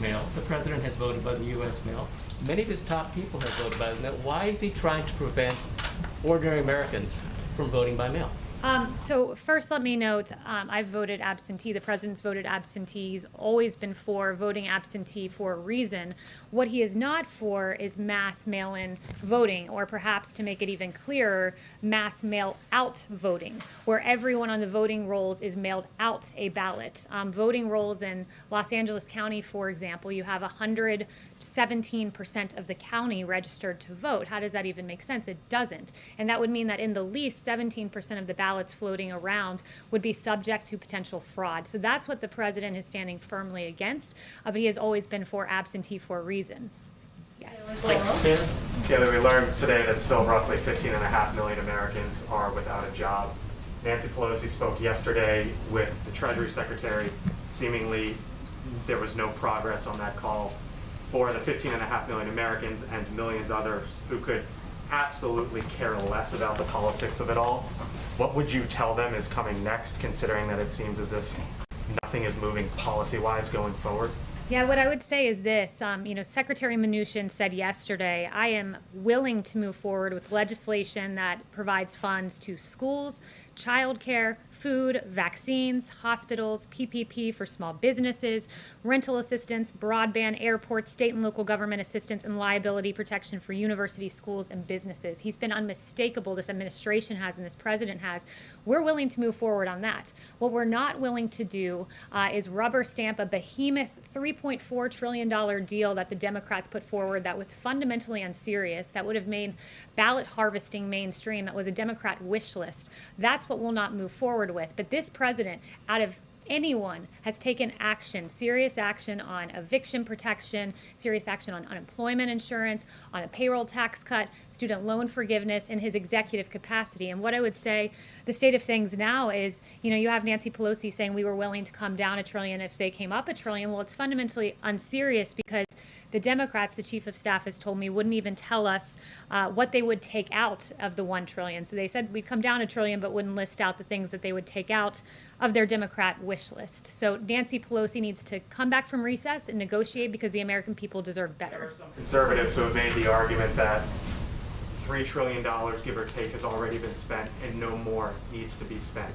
mail. The president has voted by the U.S. mail. Many of his top people have voted by the mail. Why is he trying to prevent ordinary Americans from voting by mail? So first, let me note, I've voted absentee. The president's voted absentee. He's always been for voting absentee for a reason. What he is not for is mass mail-in voting, or perhaps, to make it even clearer, mass mail-out voting, where everyone on the voting rolls is mailed out a ballot. Voting rolls in Los Angeles County, for example, you have 117% of the county registered to vote. How does that even make sense? It doesn't. And that would mean that in the least 17% of the ballots floating around would be subject to potential fraud. So that's what the president is standing firmly against, but he has always been for absentee for a reason. Yes. Kaylee, we learned today that still roughly 15.5 million Americans are without a job. Nancy Pelosi spoke yesterday with the Treasury Secretary. Seemingly there was no progress on that call for the 15.5 million Americans and millions others who could absolutely care less about the politics of it all. What would you tell them is coming next, considering that it seems as if nothing is moving policy-wise going forward? Yeah, what I would say is this. Secretary Mnuchin said yesterday, I am willing to move forward with legislation that provides funds to schools, childcare, food, vaccines, hospitals, PPP for small businesses, rental assistance, broadband, airports, state and local government assistance, and liability protection for universities, schools, and businesses. He's been unmistakable, this administration has and this president has. We're willing to move forward on that. What we're not willing to do is rubber stamp a behemoth $3.4 trillion deal that the Democrats put forward that was fundamentally unserious, that would have made ballot harvesting mainstream, that was a Democrat wish list. That's what we'll not move forward with. But this president, out of anyone, has taken action, serious action on eviction protection, serious action on unemployment insurance, on a payroll tax cut, student loan forgiveness in his executive capacity. And what I would say, the state of things now is, you have Nancy Pelosi saying we were willing to come down $1 trillion if they came up $1 trillion. Well, it's fundamentally unserious because the Democrats, the chief of staff has told me, wouldn't even tell us what they would take out of the $1 trillion. So they said we'd come down $1 trillion, but wouldn't list out the things that they would take out of their Democrat wish list. So Nancy Pelosi needs to come back from recess and negotiate because the American people deserve better. There are some conservatives who have made the argument that $3 trillion, give or take, has already been spent and no more needs to be spent.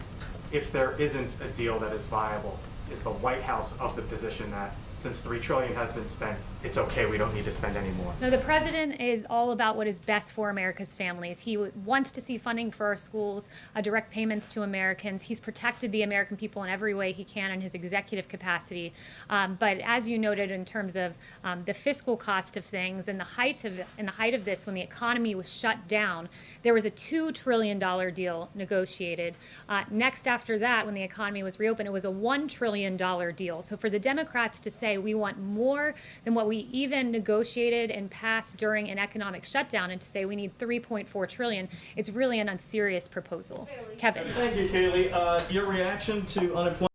If there isn't a deal that is viable, is the White House of the position that since $3 trillion has been spent, it's okay, we don't need to spend any more? No, the president is all about what is best for America's families. He wants to see funding for our schools, direct payments to Americans. He's protected the American people in every way he can in his executive capacity. But as you noted, in terms of the fiscal cost of things and the height of this, when the economy was shut down, there was a $2 trillion deal negotiated. Next after that, when the economy was reopened, it was a $1 trillion deal. So for the Democrats to say we want more than what we even negotiated and passed during an economic shutdown, and to say we need $3.4 trillion, it's really an unserious proposal. Kevin. Thank you, Kaylee. Your reaction to unemployment